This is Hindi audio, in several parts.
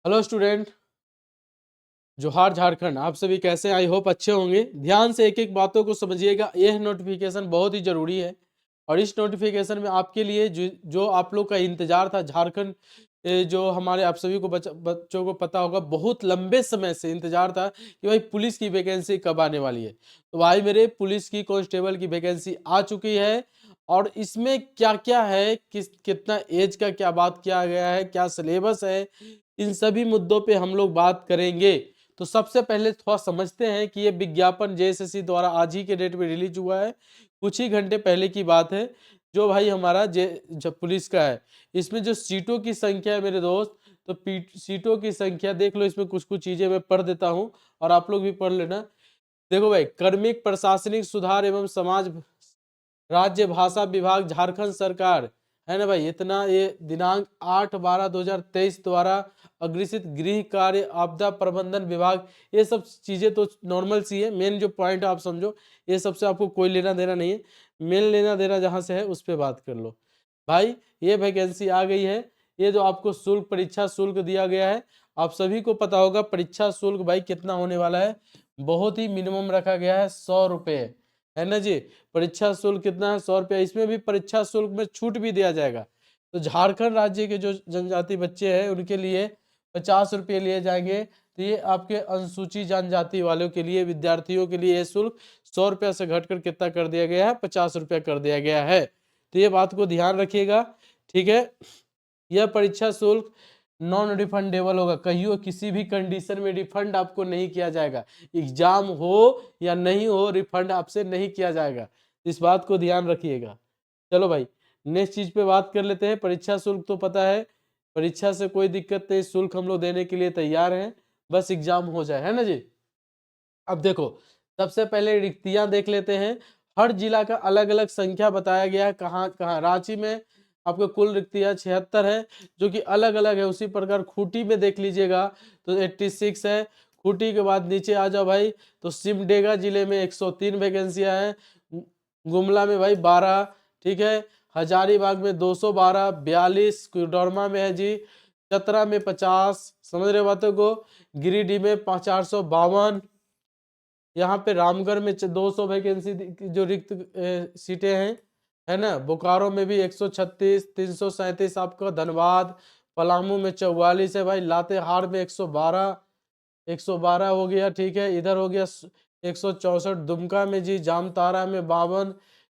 हेलो स्टूडेंट, जोहार झारखंड। आप सभी कैसे हैं? आई होप अच्छे होंगे। ध्यान से एक एक बातों को समझिएगा। यह नोटिफिकेशन बहुत ही जरूरी है और इस नोटिफिकेशन में आपके लिए जो आप लोग का इंतजार था झारखंड जो हमारे आप सभी को बच्चों को पता होगा, बहुत लंबे समय से इंतजार था कि भाई पुलिस की वैकेंसी कब आने वाली है। तो भाई मेरे पुलिस की कांस्टेबल की वैकेंसी आ चुकी है और इसमें क्या क्या है, कितना एज का क्या बात किया गया है, क्या सिलेबस है, इन सभी मुद्दों पे हम लोग बात करेंगे। तो सबसे पहले थोड़ा समझते हैं कि ये विज्ञापन जेएसएससी द्वारा आज ही के डेट में रिलीज हुआ है, कुछ ही घंटे पहले की बात है। जो भाई हमारा जब पुलिस का है, इसमें जो सीटों की संख्या है मेरे दोस्त, तो सीटों की संख्या देख लो। इसमें कुछ कुछ चीजें मैं पढ़ देता हूँ और आप लोग भी पढ़ लेना। देखो भाई, कार्मिक प्रशासनिक सुधार एवं समाज राज्य भाषा विभाग झारखंड सरकार है ना भाई, इतना ये दिनांक 8/12/2023 द्वारा अग्रेसित गृह कार्य आपदा प्रबंधन विभाग, ये सब चीजें तो नॉर्मल सी है। मेन जो पॉइंट आप समझो, ये सबसे आपको कोई लेना देना नहीं है। मेन लेना देना जहां से है उस पर बात कर लो भाई। ये वैकेंसी आ गई है। ये जो आपको शुल्क, परीक्षा शुल्क दिया गया है, आप सभी को पता होगा परीक्षा शुल्क भाई कितना होने वाला है। बहुत ही मिनिमम रखा गया है, 100 रुपये, है ना जी। परीक्षा शुल्क कितना है? 100 रुपया। इसमें भी परीक्षा शुल्क में छूट भी दिया जाएगा। तो झारखंड राज्य के जो जनजाति बच्चे हैं उनके लिए 50 रुपये लिए जाएंगे। तो ये आपके अनुसूचित जनजाति वालों के लिए, विद्यार्थियों के लिए ये शुल्क 100 रुपया से घटकर कितना कर दिया गया है? 50 रुपया कर दिया गया है। तो ये बात को ध्यान रखिएगा, ठीक है। यह परीक्षा शुल्क नॉन रिफंडेबल होगा, कहियो किसी भी कंडीशन में रिफंड आपको नहीं किया जाएगा। एग्जाम हो या नहीं हो, रिफंड आपसे नहीं किया जाएगा। इस बात को ध्यान रखिएगा। चलो भाई, नेक्स्ट चीज पे बात कर लेते हैं। परीक्षा शुल्क तो पता है, परीक्षा से कोई दिक्कत नहीं, शुल्क हम लोग देने के लिए तैयार हैं, बस एग्जाम हो जाए, है ना जी। अब देखो, सबसे पहले रिक्तियां देख लेते हैं। हर जिला का अलग अलग संख्या बताया गया है, कहाँ कहाँ। रांची में आपको कुल रिक्तियां 76 है, जो कि अलग अलग है। उसी प्रकार खूंटी में देख लीजिएगा तो 86 है। खूंटी के बाद नीचे आ जाओ भाई, तो सिमडेगा जिले में 103 वैकेंसियां हैं। गुमला में भाई 12, ठीक है। हजारीबाग में 212, 42 कोडरमा में है जी। चतरा में 50, समझ रहे बातों को। गिरिडीह में 452, यहाँ पे रामगढ़ में 200 वैकेंसी जो रिक्त सीटें हैं, है ना। बोकारो में भी 136, 337 आपका। धनबाद, पलामू में 44 है भाई। लातेहार में 112, 112 हो गया, ठीक है। इधर हो गया 164। दुमका में जी, जामतारा में 52,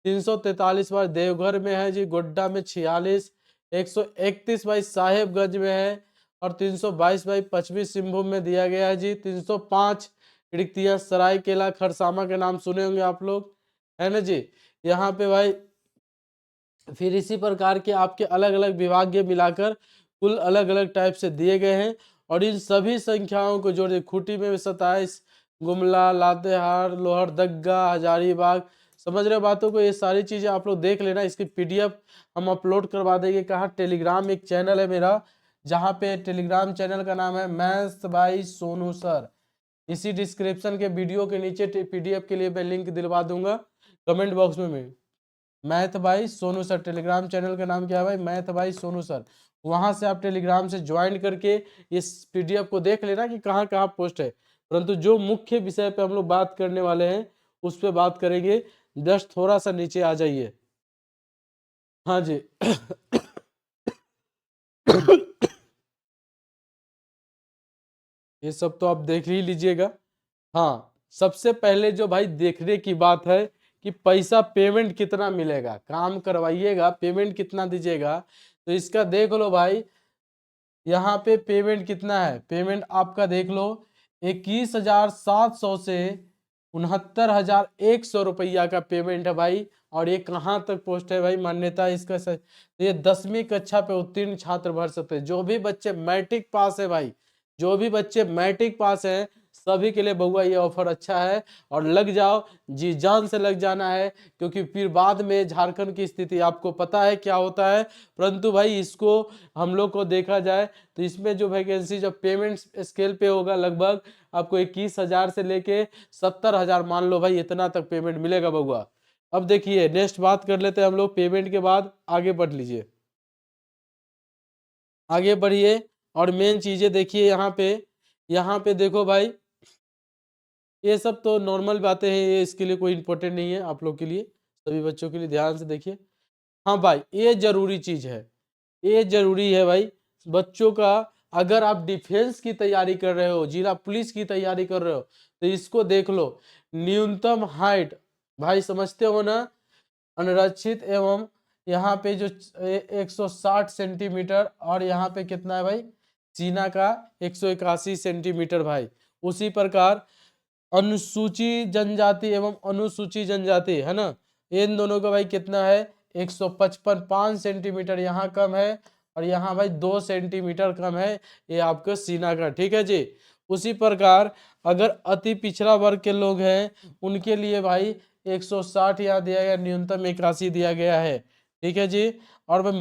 343 भाई। देवघर में है जी। गोड्डा में 46, 131 भाई साहेबगंज में है। और 322 भाई पश्चिमी सिंहभूम में दिया गया है जी। 305 रिक्तियां सरायकेला खरसामा के नाम सुने होंगे आप लोग, है ना जी। यहाँ पे भाई फिर इसी प्रकार के आपके अलग अलग विभाग मिलाकर कुल अलग अलग टाइप से दिए गए हैं। और इन सभी संख्याओं को जोड़, खूंटी में 27, गुमला, लातेहार, लोहरदगा, हजारीबाग, समझ रहे हो बातों को। ये सारी चीजें आप लोग देख लेना। इसकी पीडीएफ हम अपलोड करवा देंगे। कहाँ? टेलीग्राम एक चैनल है मेरा, जहाँ पे टेलीग्राम चैनल का नाम है मैथ्स बाय सोनू सर। इसी डिस्क्रिप्शन के वीडियो के नीचे पीडीएफ के लिए मैं लिंक दिलवा दूंगा कमेंट बॉक्स में। मैथ भाई सोनू सर, टेलीग्राम चैनल का नाम क्या है भाई? मैथ भाई सोनू सर। वहां से आप टेलीग्राम से ज्वाइन करके इस पीडीएफ को देख लेना कि कहाँ कहाँ पोस्ट है। परंतु जो मुख्य विषय पे हम लोग बात करने वाले हैं उस पर बात करेंगे। जस्ट थोड़ा सा नीचे आ जाइए। हाँ जी। ये सब तो आप देख ही लीजिएगा। हाँ, सबसे पहले जो भाई देखने की बात है कि पैसा, पेमेंट कितना मिलेगा। काम करवाइएगा, पेमेंट कितना दीजिएगा, तो इसका देख लो भाई। यहाँ पे पेमेंट कितना है? पेमेंट आपका देख लो, 21,700 से 69,100 रुपया का पेमेंट है भाई। और ये कहाँ तक पोस्ट है भाई? मान्यता इसका ये 10वीं कक्षा पे उत्तीर्ण छात्र भर सकते हैं। जो भी बच्चे मैट्रिक पास है भाई, जो भी बच्चे मैट्रिक पास हैं, सभी के लिए बउआ ये ऑफर अच्छा है। और लग जाओ, जी जान से लग जाना है, क्योंकि फिर बाद में झारखंड की स्थिति आपको पता है क्या होता है। परंतु भाई इसको हम लोग को देखा जाए तो इसमें जो वैकेंसी जब पेमेंट स्केल पे होगा, लगभग आपको 21,000 से लेके 70,000, मान लो भाई इतना तक पेमेंट मिलेगा बउआ। अब देखिए नेक्स्ट बात कर लेते हैं हम लोग पेमेंट के बाद। आगे बढ़ लीजिए, आगे बढ़िए। और मेन चीजें देखिए यहाँ पे देखो भाई, ये सब तो नॉर्मल बातें हैं, ये इसके लिए कोई इंपॉर्टेंट नहीं है आप लोग के लिए, सभी बच्चों के लिए ध्यान से देखिए। हाँ भाई, ये जरूरी चीज है, ये जरूरी है भाई बच्चों का। अगर आप डिफेंस की तैयारी कर रहे हो, जिला पुलिस की तैयारी कर रहे हो, तो इसको देख लो। न्यूनतम हाइट भाई समझते हो ना, अनरक्षित एवं यहाँ पे जो 160 सेंटीमीटर, और यहाँ पे कितना है भाई, चीना का 181 सेंटीमीटर भाई। उसी प्रकार अनुसूची जनजाति एवं अनुसूची जनजाति है ना, इन दोनों का भाई कितना है, 155, 5 सेंटीमीटर यहाँ कम है, और यहाँ भाई 2 सेंटीमीटर कम है, ये आपका सीना का, ठीक है जी। उसी प्रकार अगर अति पिछड़ा वर्ग के लोग हैं, उनके लिए भाई 160 यहाँ दिया गया, न्यूनतम 81 दिया गया है, ठीक है जी। और भाई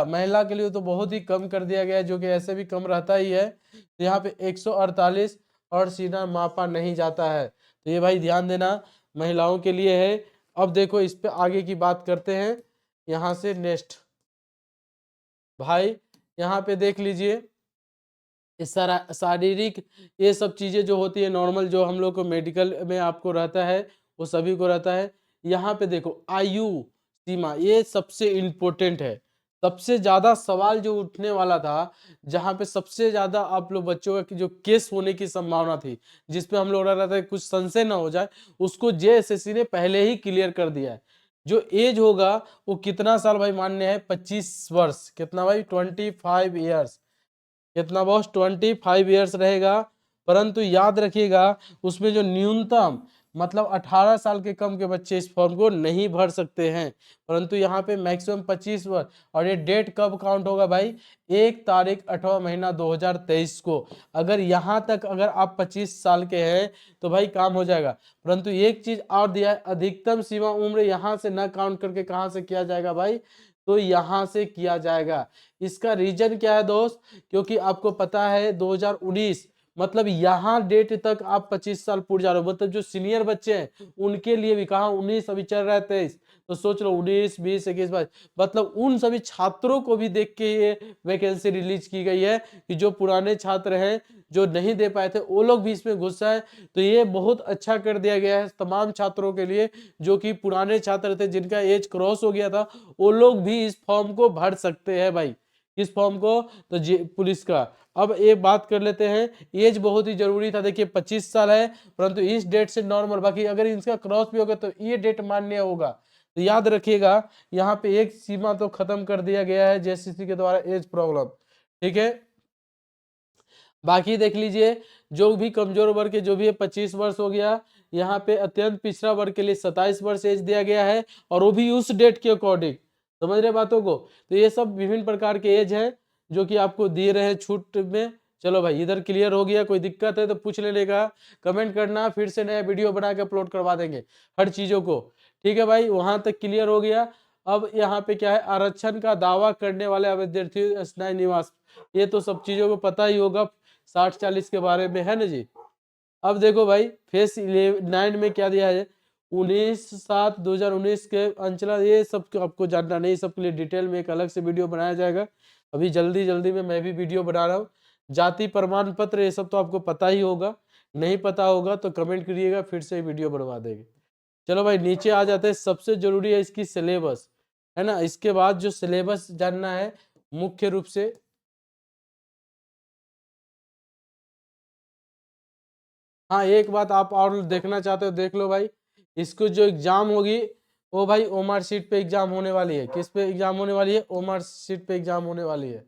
महिला के लिए तो बहुत ही कम कर दिया गया है, जो कि ऐसे भी कम रहता ही है, तो यहाँ पे 148, और सीना मापा नहीं जाता है, तो ये भाई ध्यान देना, महिलाओं के लिए है। अब देखो इस पे आगे की बात करते हैं, यहाँ से नेक्स्ट भाई, यहाँ पे देख लीजिए, इस शारीरिक ये सब चीजें जो होती है नॉर्मल, जो हम लोग को मेडिकल में आपको रहता है, वो सभी को रहता है। यहाँ पे देखो आयु सीमा, ये सबसे इम्पोर्टेंट है। सबसे ज्यादा सवाल जो उठने वाला था, जहाँ पे सबसे ज्यादा आप लोग बच्चों का जो केस होने की संभावना थी, जिसपे हम लोग रह रहा था कुछ संशय ना हो जाए, उसको जेएसएससी ने पहले ही क्लियर कर दिया है। जो एज होगा वो कितना साल भाई मान्य है, 25 वर्ष, कितना भाई 25 ईयर्स, कितना बॉस 25 ईयर्स रहेगा। परंतु याद रखिएगा, उसमें जो न्यूनतम मतलब 18 साल के कम के बच्चे इस फॉर्म को नहीं भर सकते हैं, परंतु यहाँ पे मैक्सिमम 25 वर्ष। और ये डेट कब काउंट होगा भाई, 1 तारीख 8वां महीना 2023 को। अगर यहाँ तक अगर आप 25 साल के हैं तो भाई काम हो जाएगा। परंतु एक चीज और दिया है, अधिकतम सीमा उम्र यहाँ से न काउंट करके कहाँ से किया जाएगा भाई, तो यहाँ से किया जाएगा। इसका रीजन क्या है दोस्त, क्योंकि आपको पता है 2019 मतलब यहाँ डेट तक आप 25 साल पूरे जा रहे हो, मतलब जो सीनियर बच्चे हैं उनके लिए भी, कहा 19 अभी चल रहा है 23, तो सोच लो 19, 20, 21, 22, मतलब उन सभी छात्रों को भी देख के ये वैकेंसी रिलीज की गई है, कि जो पुराने छात्र हैं जो नहीं दे पाए थे वो लोग भी इसमें घुस आए। तो ये बहुत अच्छा कर दिया गया है तमाम छात्रों के लिए, जो कि पुराने छात्र थे जिनका एज क्रॉस हो गया था, वो लोग भी इस फॉर्म को भर सकते हैं भाई, इस फॉर्म को, तो पुलिस का। अब एक बात कर लेते हैं, एज बहुत ही जरूरी था, देखिए 25 साल है, परंतु इस डेट से नॉर्मल, बाकी अगर इसका क्रॉस भी होगा तो ये डेट मान्य होगा। तो याद रखिएगा, यहाँ पे एक सीमा तो खत्म कर दिया गया है जेएसएससी के द्वारा, एज प्रॉब्लम, ठीक है। बाकी देख लीजिए, जो भी कमजोर वर्ग के जो भी है 25 वर्ष हो गया, यहाँ पे अत्यंत पिछड़ा वर्ग के लिए 27 वर्ष एज दिया गया है, और वो भी उस डेट के अकॉर्डिंग, समझ रहे बातों को। तो ये सब विभिन्न प्रकार के एज है जो कि आपको दिए रहे छूट में। चलो भाई इधर क्लियर हो गया, कोई दिक्कत है तो पूछ लेने का, कमेंट करना, फिर से नया वीडियो बना के अपलोड करवा देंगे हर चीजों को, ठीक है भाई, वहां तक क्लियर हो गया। अब यहाँ पे क्या है, आरक्षण का दावा करने वाले अभ्यर्थी स्थायी निवास, ये तो सब चीजों को पता ही होगा, 60-40 के बारे में है ना जी। अब देखो भाई फेस 9 में क्या दिया है, 19/7/2019 के अंचला, ये सब आपको जानना नहीं, सबके लिए डिटेल में एक अलग से वीडियो बनाया जाएगा। अभी जल्दी जल्दी में मैं भी वीडियो बना रहा हूँ। जाति प्रमाण पत्र ये सब तो आपको पता ही होगा, नहीं पता होगा तो कमेंट करिएगा, फिर से वीडियो बनवा देंगे। चलो भाई नीचे आ जाते हैं, सबसे जरूरी है इसकी सिलेबस, है ना। इसके बाद जो सिलेबस जानना है मुख्य रूप से, हाँ एक बात आप और देखना चाहते हो देख लो भाई, इसको जो एग्जाम होगी वो भाई ओमार शीट पे एग्जाम होने वाली है। किस पे एग्जाम होने वाली है, ओमार शीट पे एग्जाम होने वाली है।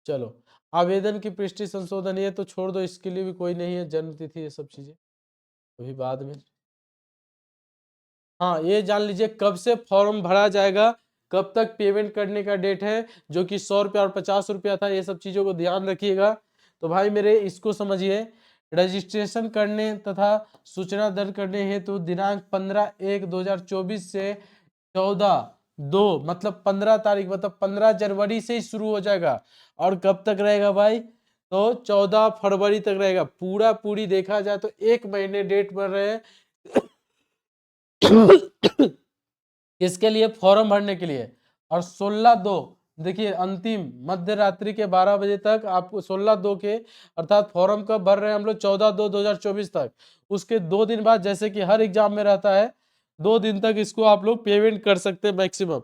चलो, आवेदन की पृष्ठि संशोधन ये तो छोड़ दो, इसके लिए भी कोई नहीं है, जन्म तिथि ये सब चीजें अभी बाद में। हाँ ये जान लीजिए कब से फॉर्म भरा जाएगा, कब तक पेमेंट करने का डेट है, जो कि 100 रुपया और 50 रुपया था, ये सब चीजों को ध्यान रखिएगा। तो भाई मेरे इसको समझिए, रजिस्ट्रेशन करने तथा सूचना दर्ज करने हेतु दिनांक 15/1/2024 से 14/2 मतलब 15 तारीख मतलब 15 जनवरी से ही शुरू हो जाएगा, और कब तक रहेगा भाई, तो 14 फरवरी तक रहेगा। पूरी देखा जाए तो 1 महीने डेट बढ़ रहे हैं किसके लिए, फॉर्म भरने के लिए। और 16/2 देखिए अंतिम मध्य रात्रि के 12 बजे तक आपको 16/2 के, अर्थात फॉर्म कब भर रहे हैं हम लोग 14/2/2024 तक, उसके 2 दिन बाद जैसे कि हर एग्जाम में रहता है 2 दिन तक इसको आप लोग पेमेंट कर सकते हैं मैक्सिमम।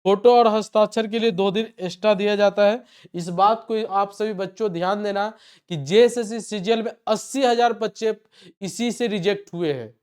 फोटो और हस्ताक्षर के लिए 2 दिन एक्स्ट्रा दिया जाता है। इस बात को आप सभी बच्चों ध्यान देना कि जेएसएससी सीजीएल में 80,000 बच्चे इसी से रिजेक्ट हुए हैं।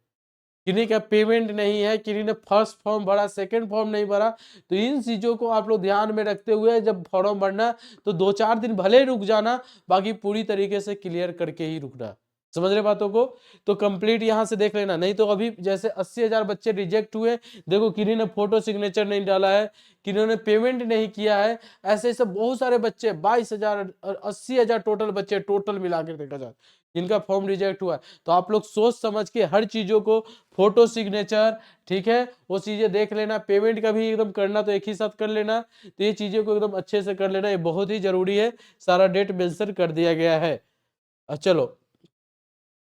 किन्हीं का पेमेंट नहीं है, किन्हीं ने फर्स्ट फॉर्म भरा, सेकंड फॉर्म नहीं भरा। तो इन चीज़ों को आप लोग ध्यान में रखते हुए जब फॉर्म भरना तो 2-4 दिन भले रुक जाना, बाकी पूरी तरीके से क्लियर करके ही रुकना। समझ रहे बातों को? तो कंप्लीट यहाँ से देख लेना। नहीं तो अभी जैसे 80,000 बच्चे रिजेक्ट हुए, देखो किन्हीं ने फोटो सिग्नेचर नहीं डाला है, किन्होंने पेमेंट नहीं किया है, ऐसे ऐसे बहुत सारे बच्चे 22,000 और 80,000 टोटल बच्चे टोटल मिला के देखा जाए जिनका फॉर्म रिजेक्ट हुआ है। तो आप लोग सोच समझ के हर चीज़ों को, फोटो सिग्नेचर, ठीक है, वो चीज़ें देख लेना। पेमेंट का भी एकदम करना तो एक ही साथ कर लेना। तो ये चीज़ों को एकदम अच्छे से कर लेना, ये बहुत ही जरूरी है। सारा डेट मेंशन कर दिया गया है। चलो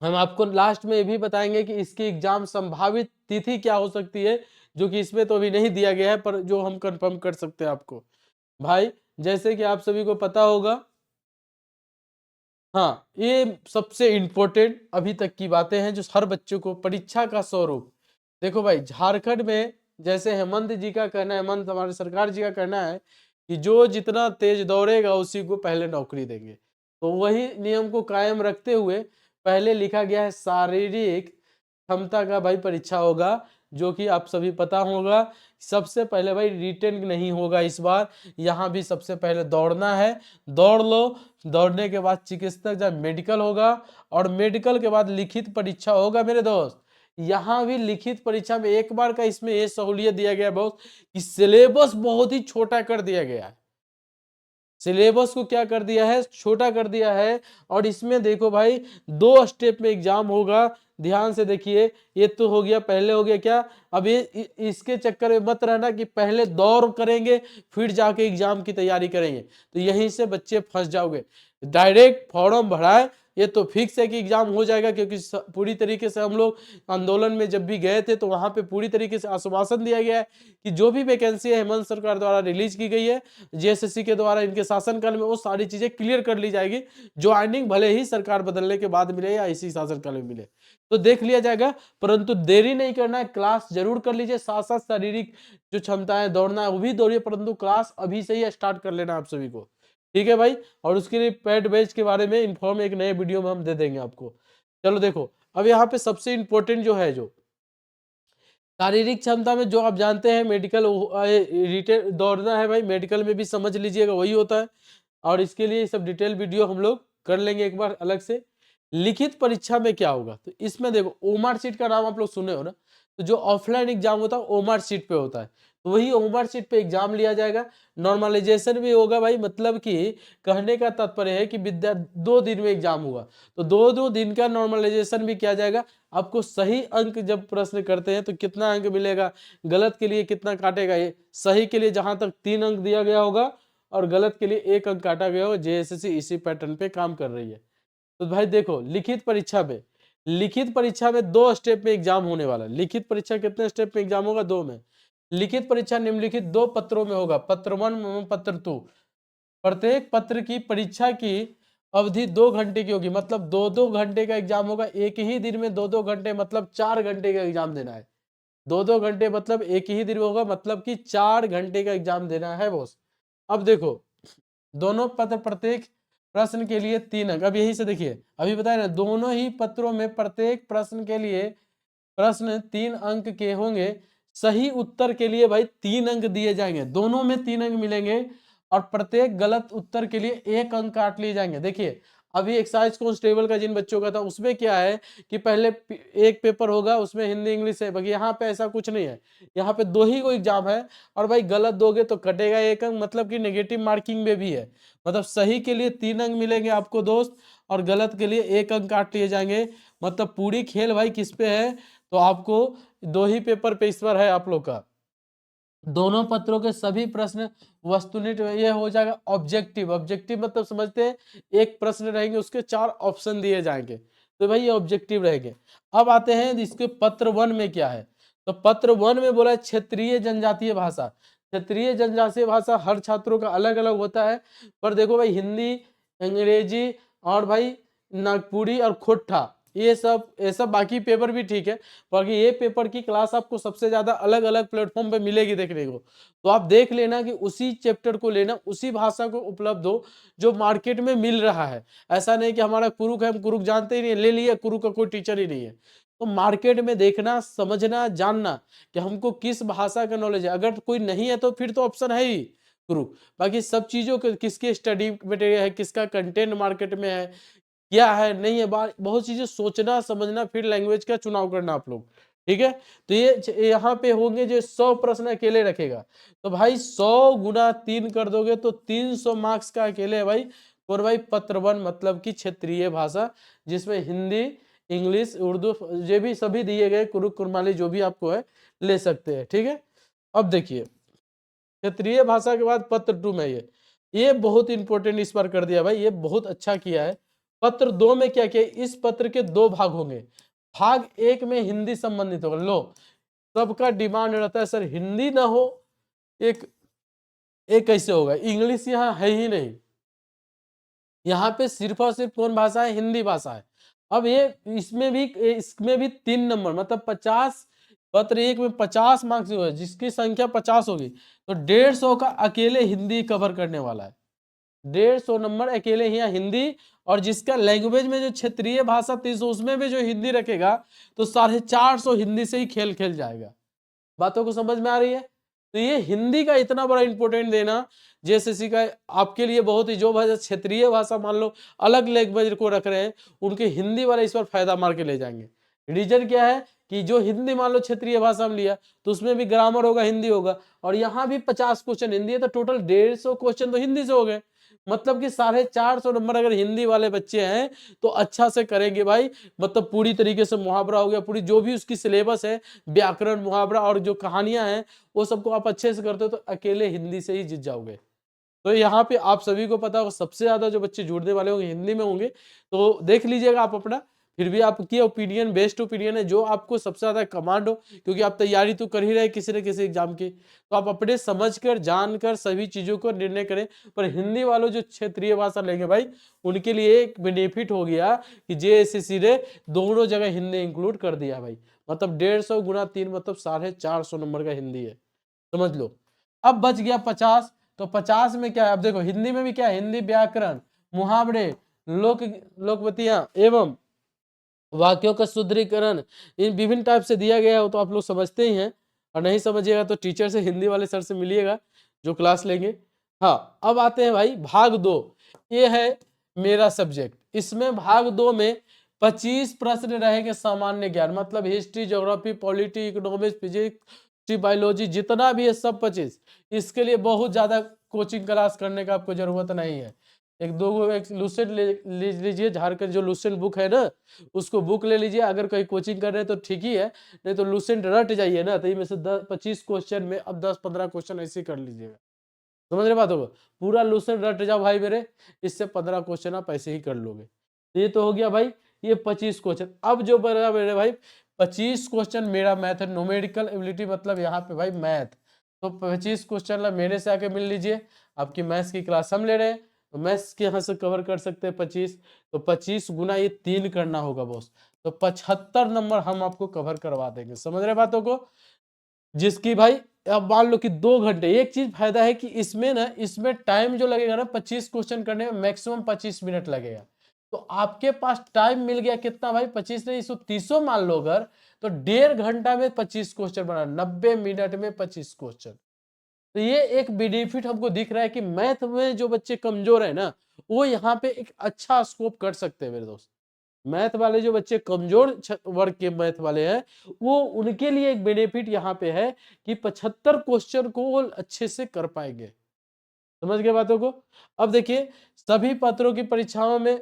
हम आपको लास्ट में ये भी बताएंगे कि इसकी एग्जाम संभावित तिथि क्या हो सकती है, जो कि इसमें तो अभी नहीं दिया गया है, पर जो हम कंफर्म कर सकते हैं आपको। भाई जैसे कि आप सभी को पता होगा, हाँ, ये सबसे इंपॉर्टेंट अभी तक की बातें हैं जो हर बच्चों को परीक्षा का स्वरूप। देखो भाई, झारखंड में जैसे हेमंत जी का कहना है, हेमंत हमारे सरकार जी का कहना है कि जो जितना तेज दौड़ेगा उसी को पहले नौकरी देंगे। तो वही नियम को कायम रखते हुए पहले लिखा गया है शारीरिक क्षमता का भाई परीक्षा होगा, जो कि आप सभी पता होगा। सबसे पहले भाई रिटेन नहीं होगा इस बार, यहाँ भी सबसे पहले दौड़ना है, दौड़ लो। दौड़ने के बाद चिकित्सक जब मेडिकल होगा, और मेडिकल के बाद लिखित परीक्षा होगा मेरे दोस्त। यहाँ भी लिखित परीक्षा में एक बार का इसमें ये सहूलियत दिया गया है बहुत, कि सिलेबस बहुत ही छोटा कर दिया गया है। सिलेबस को क्या कर दिया है, छोटा कर दिया है। और इसमें देखो भाई 2 स्टेप में एग्जाम होगा। ध्यान से देखिए, ये तो हो गया, पहले हो गया क्या, अब ये इसके चक्कर में मत रहना कि पहले दौड़ करेंगे फिर जाके एग्जाम की तैयारी करेंगे, तो यहीं से बच्चे फंस जाओगे। डायरेक्ट फॉर्म भराए, ये तो फिक्स है कि एग्जाम हो जाएगा, क्योंकि पूरी तरीके से हम लोग आंदोलन में जब भी गए थे तो वहां पे पूरी तरीके से आश्वासन दिया गया है कि जो भी वैकेंसी है हेमंत सरकार द्वारा रिलीज की गई है, जेएसएससी के द्वारा इनके शासनकाल में, वो सारी चीजें क्लियर कर ली जाएगी। ज्वाइनिंग भले ही सरकार बदलने के बाद मिले या इसी शासनकाल में मिले, तो देख लिया जाएगा। परंतु देरी नहीं करना है, क्लास जरूर कर लीजिए, साथ साथ शारीरिक जो क्षमताएं दौड़ना है वो भी दौड़िए, परंतु क्लास अभी से ही स्टार्ट कर लेना आप सभी को, ठीक है भाई। और उसके लिए पेड बैच के बारे में इन्फॉर्म एक नए वीडियो में हम दे देंगे आपको। चलो देखो, अब यहाँ पे सबसे इंपॉर्टेंट जो है, जो शारीरिक क्षमता में जो आप जानते हैं मेडिकल रिटेल दौड़ना है भाई, मेडिकल में भी समझ लीजिएगा वही होता है। और इसके लिए सब डिटेल वीडियो हम लोग कर लेंगे एक बार अलग से। लिखित परीक्षा में क्या होगा, तो इसमें देखो ओमार सीट का नाम आप लोग सुने हो ना, तो जो ऑफलाइन एग्जाम होता है ओमार सीट पे होता है, तो वही ओमार सीट पे एग्जाम लिया जाएगा। नॉर्मलाइजेशन भी होगा भाई, मतलब कि कहने का तात्पर्य है कि विद्या 2 दिन में एग्जाम हुआ, तो 2-2 दिन का नॉर्मलाइजेशन भी किया जाएगा। आपको सही अंक जब प्रश्न करते हैं तो कितना अंक मिलेगा, गलत के लिए कितना काटेगा, ये सही के लिए जहां तक 3 अंक दिया गया होगा और गलत के लिए 1 अंक काटा गया होगा। जेएसएससी इसी पैटर्न पे काम कर रही है। तो भाई देखो, लिखित परीक्षा में 2 स्टेप में एग्जाम होने वाला है। लिखित परीक्षा कितने स्टेप में एग्जाम होगा, 2 में। लिखित परीक्षा निम्नलिखित 2 पत्रों में होगा, पत्र 1 एवं पत्र 2। प्रत्येक पत्र की परीक्षा की अवधि 2 घंटे की होगी, मतलब 2-2 घंटे का एग्जाम होगा। एक ही दिन में 2-2 घंटे, मतलब 4 घंटे का एग्जाम देना है। 2-2 घंटे मतलब एक ही दिन में होगा, मतलब कि 4 घंटे का एग्जाम देना है बॉस। अब देखो, दोनों पत्र प्रत्येक प्रश्न के लिए 3 अंक। अब यही से देखिए, अभी बताया ना, दोनों ही पत्रों में प्रत्येक प्रश्न के लिए प्रश्न 3 अंक के होंगे। सही उत्तर के लिए भाई 3 अंक दिए जाएंगे, दोनों में 3 अंक मिलेंगे। और प्रत्येक गलत उत्तर के लिए 1 अंक काट लिए जाएंगे। देखिए, अभी एक्साइज कांस्टेबल का जिन बच्चों का था उसमें क्या है कि पहले एक पेपर होगा, उसमें हिंदी इंग्लिश है, बाकी यहाँ पे ऐसा कुछ नहीं है। यहाँ पे 2 ही को एग्जाम है, और भाई गलत दोगे तो कटेगा 1 अंक, मतलब कि नेगेटिव मार्किंग में भी है। मतलब सही के लिए 3 अंक मिलेंगे आपको दोस्त, और गलत के लिए 1 अंक काट लिए जाएंगे। मतलब पूरी खेल भाई किस पे है, तो आपको 2 ही पेपर पे इस बार है आप लोग का। दोनों पत्रों के सभी प्रश्न वस्तुनिष्ठ, ये हो जाएगा ऑब्जेक्टिव। ऑब्जेक्टिव मतलब समझते हैं, एक प्रश्न रहेंगे उसके 4 ऑप्शन दिए जाएंगे, तो भाई ये ऑब्जेक्टिव रहेंगे। अब आते हैं इसके पत्र 1 में क्या है, तो पत्र 1 में बोला है क्षेत्रीय जनजातीय भाषा। क्षेत्रीय जनजातीय भाषा हर छात्रों का अलग अलग होता है। पर देखो भाई हिंदी, अंग्रेजी और भाई नागपुरी और खोट्ठा ये सब बाकी पेपर भी ठीक है, बाकी ये पेपर की क्लास आपको सबसे ज्यादा अलग अलग प्लेटफॉर्म पे मिलेगी देखने को। तो आप देख लेना कि उसी चैप्टर को लेना, उसी भाषा को उपलब्ध हो जो मार्केट में मिल रहा है। ऐसा नहीं कि हमारा कुरुक है, हम कुरुक जानते ही नहीं, ले लिया कुरुक का कोई टीचर ही नहीं है। तो मार्केट में देखना, समझना, जानना कि हमको किस भाषा का नॉलेज है। अगर कोई नहीं है तो फिर तो ऑप्शन है ही गुरु, बाकी सब चीजों के किसके स्टडी मटेरियल है, किसका कंटेंट मार्केट में है, क्या है नहीं है, बहुत चीजें सोचना समझना फिर लैंग्वेज का चुनाव करना आप लोग। ठीक है, तो ये यहाँ पे होंगे जो 100 प्रश्न अकेले रखेगा। तो भाई 100 गुना 3 कर दोगे तो 300 मार्क्स का अकेले है भाई। और भाई पत्र 1 मतलब की क्षेत्रीय भाषा, जिसमें हिंदी, इंग्लिश, उर्दू ये भी सभी दिए गए, कुरुक कुरमाली जो भी आपको है ले सकते हैं। ठीक है, अब देखिए क्षेत्रीय भाषा के बाद पत्र 2 में ये बहुत इंपॉर्टेंट इस बार कर दिया भाई, ये बहुत अच्छा किया है। पत्र 2 में क्या किया, इस पत्र के 2 भाग होंगे। भाग 1 में हिंदी संबंधित होगा। लो सबका डिमांड रहता है सर हिंदी ना हो, एक कैसे होगा, इंग्लिश यहाँ है ही नहीं, यहाँ पे सिर्फ और सिर्फ कौन भाषा है, हिंदी भाषा है। अब ये इसमें भी 3 नंबर मतलब 50, पत्र 1 में 50 मार्क्स जो है, जिसकी संख्या 50 होगी तो 150 का अकेले हिंदी कवर करने वाला है। 150 नंबर अकेले ही हिंदी, और जिसका लैंग्वेज में जो क्षेत्रीय भाषा 300 उसमें भी जो हिंदी रखेगा तो 450 हिंदी से ही खेल खेल जाएगा। बातों को समझ में आ रही है? तो ये हिंदी का इतना बड़ा इंपॉर्टेंट देना जेएसएससी का आपके लिए बहुत ही, जो भाषा क्षेत्रीय भाषा मान लो अलग लैंग्वेज को रख रहे हैं, उनके हिंदी वाले इस पर फायदा मार के ले जाएंगे। रीजन क्या है कि जो हिंदी मान लो क्षेत्रीय भाषा में लिया तो उसमें भी ग्रामर होगा, हिंदी होगा, और यहाँ भी 50 क्वेश्चन हिंदी है, तो टोटल 150 क्वेश्चन तो हिंदी से हो गए। मतलब कि 450 नंबर अगर हिंदी वाले बच्चे हैं तो अच्छा से करेंगे भाई। मतलब पूरी तरीके से मुहावरा हो गया, पूरी जो भी उसकी सिलेबस है, व्याकरण, मुहावरा और जो कहानियां हैं वो सबको आप अच्छे से करते हो तो अकेले हिंदी से ही जीत जाओगे। तो यहाँ पे आप सभी को पता होगा सबसे ज्यादा जो बच्चे जुड़ने वाले होंगे हिंदी में होंगे। तो देख लीजिएगा आप अपना, फिर भी आपकी ओपिनियन बेस्ट ओपिनियन है जो आपको सबसे ज्यादा कमांड हो, क्योंकि आप तैयारी तो कर ही रहे किसी न किसी एग्जाम की। तो आप अपने समझकर जानकर सभी चीजों को निर्णय करें। पर हिंदी वालों जो क्षेत्रीय भाषा लेंगे भाई, उनके लिए एक बेनिफिट हो गया कि जेएसएससी ने दोनों जगह हिंदी इंक्लूड कर दिया भाई। मतलब 150 गुना 3 मतलब 450 नंबर का हिंदी है, समझ लो। अब बच गया 50, तो 50 में क्या है, अब देखो हिंदी में भी क्या है, हिंदी व्याकरण, मुहावरे, लोकवतियां एवं वाक्यों का शुद्धिकरण, इन विभिन्न टाइप से दिया गया हो तो आप लोग समझते ही हैं। और नहीं समझिएगा तो टीचर से, हिंदी वाले सर से मिलिएगा जो क्लास लेंगे। हाँ, अब आते हैं भाई भाग 2, ये है मेरा सब्जेक्ट। इसमें भाग 2 में 25 प्रश्न रहेंगे सामान्य ज्ञान, मतलब history, geography, polity, economics, physics, biology, जितना भी है सब 25। इसके लिए बहुत ज्यादा कोचिंग क्लास करने का आपको जरूरत नहीं है। एक दो एक लुसेंट ले लीजिए, झारखंड जो लुसेंट बुक है ना, उसको बुक ले लीजिए। अगर कहीं कोचिंग कर रहे हैं तो ठीक ही है, नहीं तो लुसेंट रट जाइए ना, तो इनमें से 25 क्वेश्चन में अब 10-15 क्वेश्चन ऐसे कर लीजिएगा। समझ रहे बात होगा, पूरा लुसेंट रट जाओ भाई मेरे, इससे 15 क्वेश्चन आप ऐसे ही कर लोगे। तो ये तो हो गया भाई ये 25 क्वेश्चन। अब जो बना मेरे भाई 25 क्वेश्चन मेरा मैथ है, न्यूमेरिकल एबिलिटी मतलब यहाँ पे भाई मैथ। तो 25 क्वेश्चन मेरे से आके मिल लीजिए, आपकी मैथ्स की क्लास हम ले रहे हैं तो मैथ्स के यहाँ से कवर कर सकते हैं 25। तो 25 गुना ये 3 करना होगा बॉस, तो 75 नंबर हम आपको कवर करवा देंगे। समझ रहे बातों को, जिसकी भाई अब मान लो कि 2 घंटे। एक चीज फायदा है कि इसमें ना, इसमें टाइम जो लगेगा ना 25 क्वेश्चन करने में मैक्सिमम 25 मिनट लगेगा। तो आपके पास टाइम मिल गया कितना भाई, 25 नहीं 130 मान लो अगर, तो 1.5 घंटा में 25 क्वेश्चन बना, 90 मिनट में 25 क्वेश्चन। तो ये एक बेनिफिट हमको दिख रहा है कि मैथ में जो बच्चे कमजोर है ना, वो यहाँ पे एक अच्छा स्कोप कर सकते हैं मेरे दोस्त। मैथ वाले जो बच्चे कमजोर वर्ग के मैथ वाले हैं, वो उनके लिए एक बेनिफिट यहाँ पे है कि 75 क्वेश्चन को वो अच्छे से कर पाएंगे। समझ गए बातों को। अब देखिए सभी पत्रों की परीक्षाओं में